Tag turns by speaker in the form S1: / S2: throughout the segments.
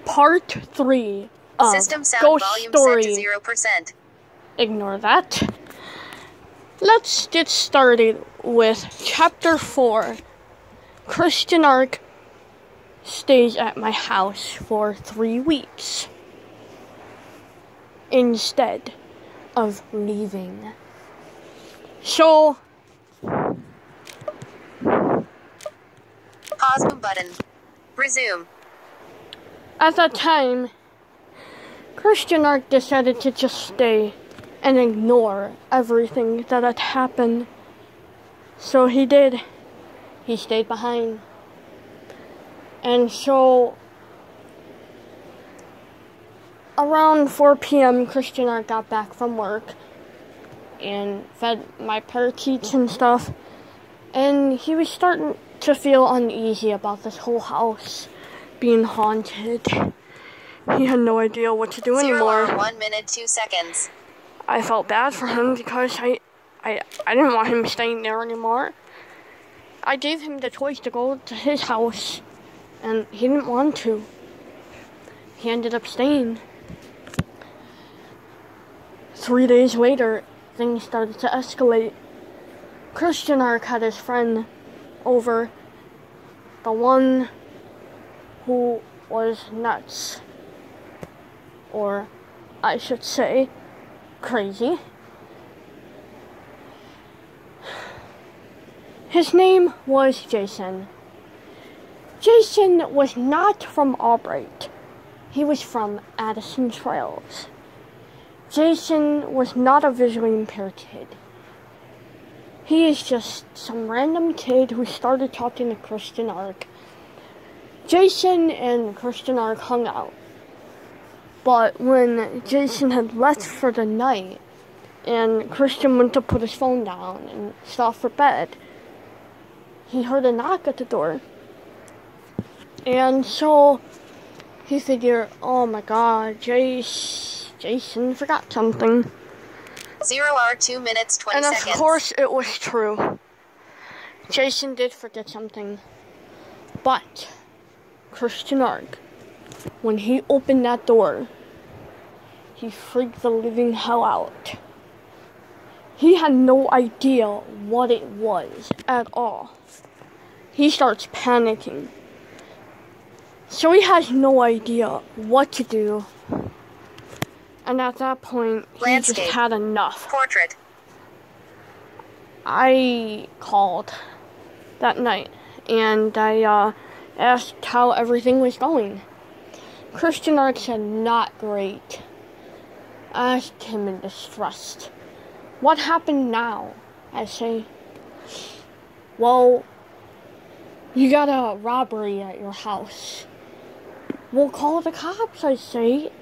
S1: Part 3 of
S2: System sound
S1: Ghost
S2: volume
S1: Story.
S2: set to 0%.
S1: Ignore that. Let's get started with Chapter 4. Christian Ark stays at my house for 3 weeks instead of leaving. So,
S2: Pause button. Resume.
S1: at that time, Christian Ark decided to just stay and ignore everything that had happened. So he did. He stayed behind. And so, around 4 p.m., Christian Ark got back from work and fed my parakeets and stuff. And he was starting to feel uneasy about this whole house being haunted. He had no idea what to do
S2: 0
S1: anymore.
S2: hour 1 minute 2 seconds.
S1: I felt bad for him because I didn't want him staying there anymore. I gave him the choice to go to his house, and he didn't want to. He ended up staying. 3 days later, things started to escalate. Christian Ark had his friend over, the one who was nuts. Or, I should say, crazy. His name was Jason. Jason was not from Albright. He was from Addison Trails. Jason was not a visually impaired kid. He is just some random kid who started talking to Christian Ark. Jason and Christian Ark hung out. But when Jason had left for the night, and Christian went to put his phone down and stuff for bed, he heard a knock at the door. And so he figured, oh my god, Jason forgot something.
S2: 0 hour 2 minutes 20
S1: and
S2: seconds.
S1: And of course it was true. Jason did forget something. But Christian Ark, when he opened that door, he freaked the living hell out. He had no idea what it was at all. He starts panicking. So he has no idea what to do. And at that point, he just had enough.
S2: Portrait.
S1: I called that night and I asked how everything was going. Christian Ark said not great. I asked him in distress, what happened now? I say, well, you got a robbery at your house. We'll call the cops, I say.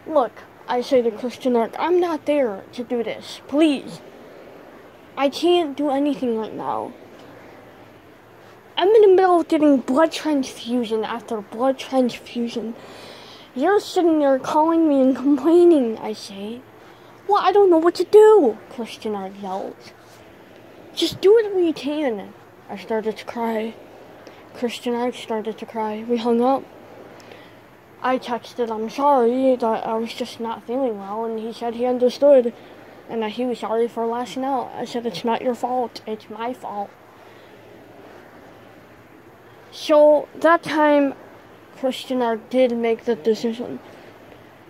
S1: Look, I say to Christian Ark, I'm not there to do this. Please. I can't do anything right now. I'm in the middle of getting blood transfusion after blood transfusion. You're sitting there calling me and complaining, I say. Well, I don't know what to do, Christian Ark yells. Just do whatever you can. I started to cry. Christian Ark started to cry. We hung up. I texted, I'm sorry, that I was just not feeling well, and he said he understood, and that he was sorry for lashing out. I said, it's not your fault, it's my fault. So, that time, Christian Ark did make the decision.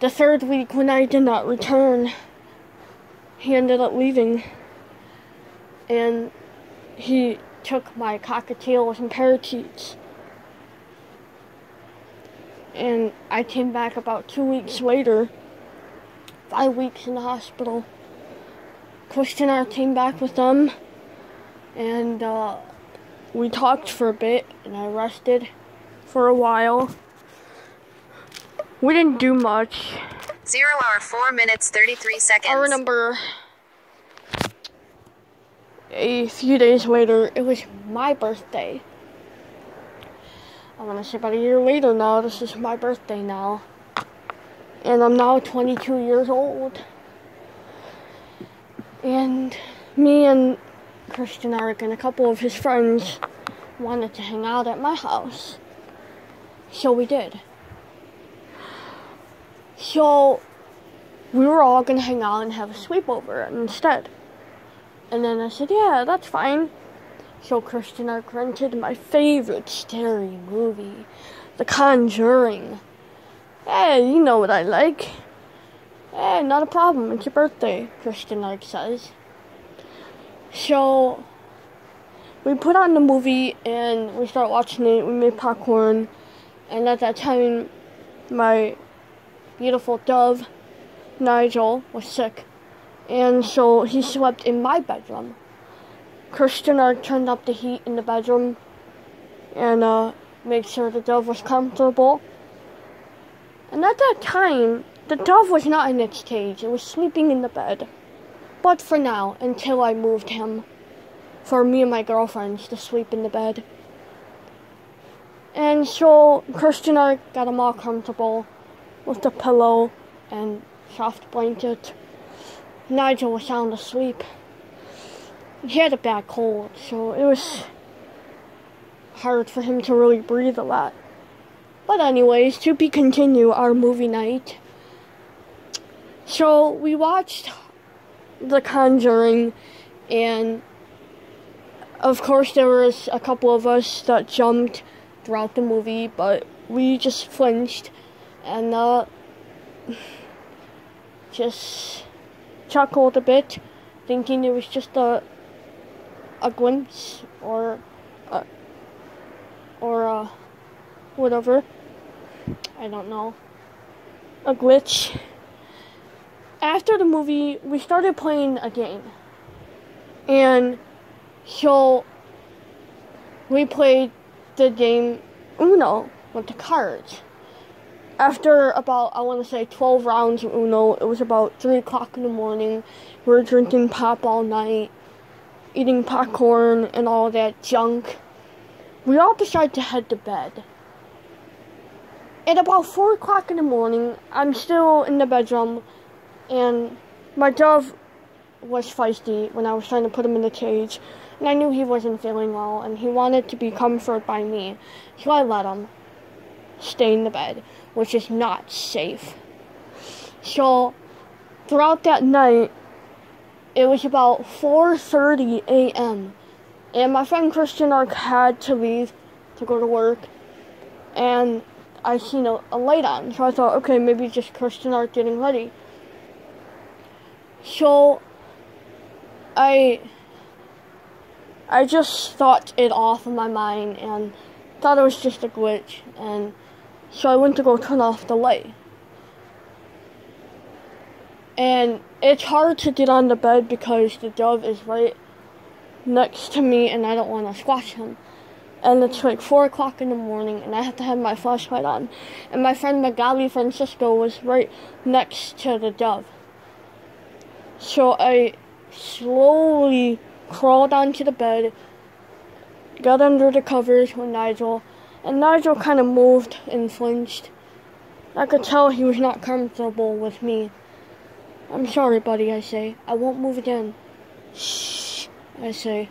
S1: The 3rd week, when I did not return, he ended up leaving, and he took my cockatiels and parakeets. And I came back about 2 weeks later, 5 weeks in the hospital. Christian Ark came back with them, and we talked for a bit, and I rested for a while. We didn't do much.
S2: 0 hour 4 minutes 33 seconds.
S1: I remember a few days later, it was my birthday. I want to say about a year later now, this is my birthday now. And I'm now 22 years old. And me and Christian Ark and a couple of his friends wanted to hang out at my house. So we did. So we were all gonna hang out and have a sleepover instead. And then I said, yeah, that's fine. So Christian and I rented my favorite scary movie, The Conjuring. Hey, you know what I like. Hey, not a problem. It's your birthday, Christian Ark says. So we put on the movie and we start watching it. We made popcorn. And at that time, my beautiful dove, Nigel, was sick. And so he slept in my bedroom. Christian Ark turned up the heat in the bedroom and made sure the dove was comfortable. And at that time, the dove was not in its cage. It was sleeping in the bed. But for now, until I moved him for me and my girlfriends to sleep in the bed. And so Christian and I got him all comfortable with the pillow and soft blanket. Nigel was sound asleep. He had a bad cold, so it was hard for him to really breathe a lot. But anyways, to be continue our movie night. So we watched The Conjuring, and of course there was a couple of us that jumped throughout the movie, but we just flinched and just chuckled a bit, thinking it was just a glimpse or whatever. I don't know. A glitch. After the movie, we started playing a game. And so we played the game Uno with the cards. After about, I want to say 12 rounds of Uno, it was about 3 o'clock in the morning. We were drinking pop all night, eating popcorn and all that junk. We all decided to head to bed. At about 4 o'clock in the morning, I'm still in the bedroom, and my dove was feisty when I was trying to put him in the cage, and I knew he wasn't feeling well, and he wanted to be comforted by me, so I let him stay in the bed, which is not safe. So, throughout that night, it was about 4:30 a.m., and my friend Christian Ark had to leave to go to work, and I seen a light on, so I thought, okay, maybe just Christian Ark getting ready. So I just thought it off in my mind and thought it was just a glitch, and so I went to go turn off the light. And it's hard to get on the bed because the dove is right next to me and I don't want to squash him. And it's like 4 o'clock in the morning and I have to have my flashlight on. And my friend Magali Francisco was right next to the dove. So I slowly crawled onto the bed, got under the covers with Nigel, and Nigel kind of moved and flinched. I could tell he was not comfortable with me. I'm sorry, buddy, I say. I won't move again. Shh, I say.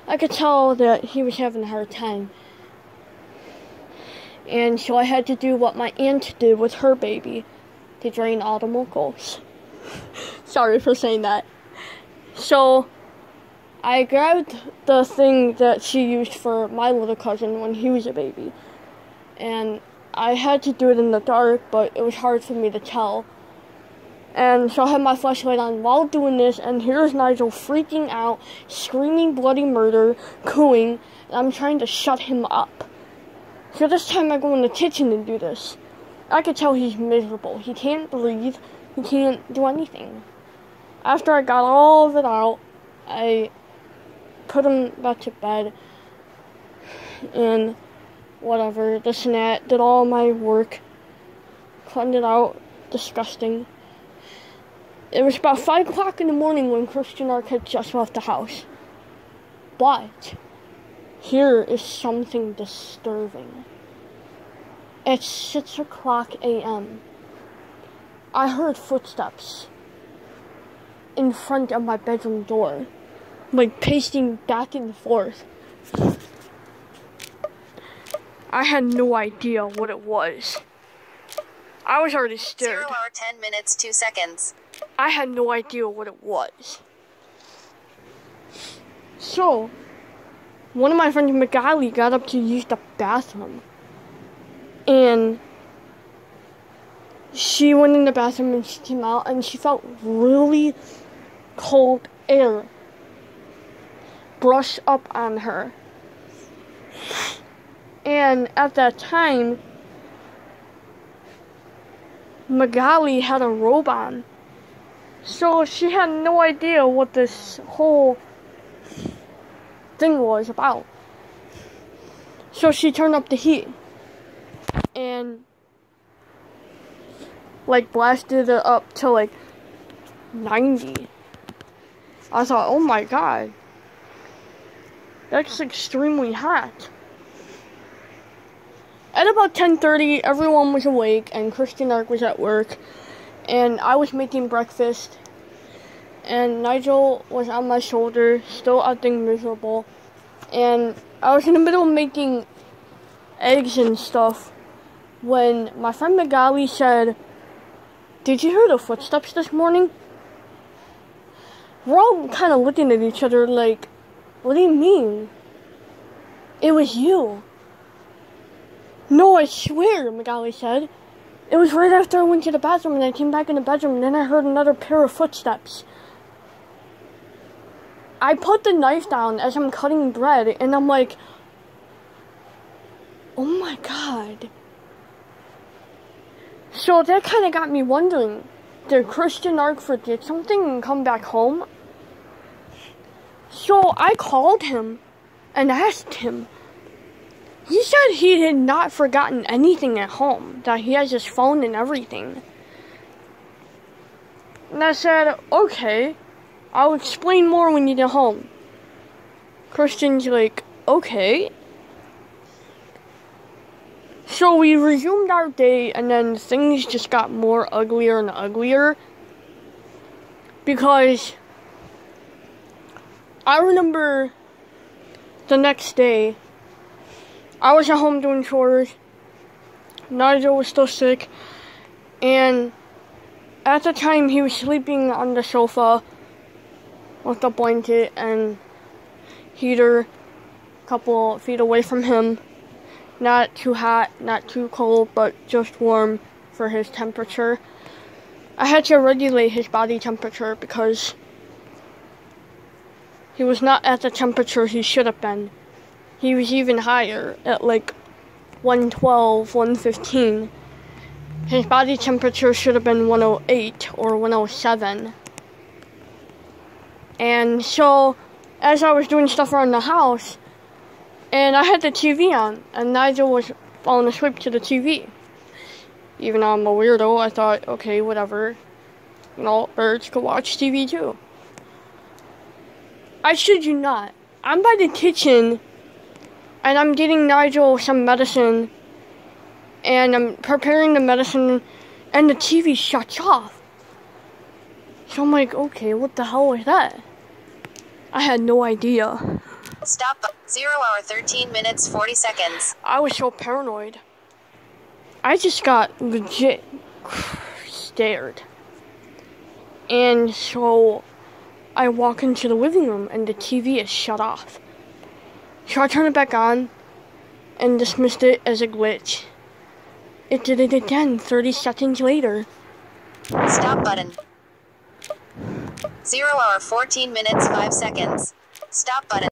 S1: I could tell that he was having a hard time. And so I had to do what my aunt did with her baby, to drain all the mucus. Sorry for saying that. So I grabbed the thing that she used for my little cousin when he was a baby. And I had to do it in the dark, but it was hard for me to tell. And so I had my flashlight on while doing this, and here's Nigel freaking out, screaming bloody murder, cooing, and I'm trying to shut him up. So this time I go in the kitchen and do this. I could tell he's miserable. He can't breathe. He can't do anything. After I got all of it out, I put him back to bed, and whatever, this and that, did all my work, cleaned it out, disgusting. It was about 5 o'clock in the morning when Christian Ark had just left the house. But here is something disturbing. At 6 o'clock a.m., I heard footsteps in front of my bedroom door, like pacing back and forth. I had no idea what it was. I was already
S2: 0
S1: scared.
S2: hour 10 minutes 2 seconds.
S1: I had no idea what it was. So, one of my friends, Magali, got up to use the bathroom. And she went in the bathroom and she came out and she felt really cold air brush up on her. And at that time, Magali had a robe on. So she had no idea what this whole thing was about. So she turned up the heat and like blasted it up to like 90. I thought, oh my god, that's extremely hot. At about 10:30, everyone was awake and Christian Ark was at work and I was making breakfast and Nigel was on my shoulder, still acting miserable, and I was in the middle of making eggs and stuff when my friend Magali said, "Did you hear the footsteps this morning?" We're all kind of looking at each other like, what do you mean? It was you. No, I swear, Magali said. It was right after I went to the bathroom and I came back in the bedroom and then I heard another pair of footsteps. I put the knife down as I'm cutting bread and I'm like, oh my god. So that kind of got me wondering, did Christian Ark forget something and come back home? So I called him and asked him. He said he had not forgotten anything at home, that he has his phone and everything. And I said, okay, I'll explain more when you get home. Christian's like, okay. So we resumed our day, and then things just got more uglier and uglier. Because I remember the next day, I was at home doing chores. Nigel was still sick. And at the time, he was sleeping on the sofa with a blanket and heater a couple feet away from him. Not too hot, not too cold, but just warm for his temperature. I had to regulate his body temperature because he was not at the temperature he should have been. He was even higher at like 112, 115. His body temperature should have been 108 or 107. And so, as I was doing stuff around the house, and I had the TV on, and Nigel was falling asleep to the TV. Even though I'm a weirdo, I thought, okay, whatever. You know, birds could watch TV too. I shit you not. I'm by the kitchen, and I'm getting Nigel some medicine, and I'm preparing the medicine, and the TV shuts off. So I'm like, okay, what the hell was that? I had no idea.
S2: Stop. 0 hour 13 minutes 40 seconds.
S1: I was so paranoid. I just got legit scared. And so I walk into the living room and the TV is shut off. So I turn it back on and dismissed it as a glitch. It did it again 30 seconds later.
S2: Stop button. 0 hour 14 minutes 5 seconds. Stop button.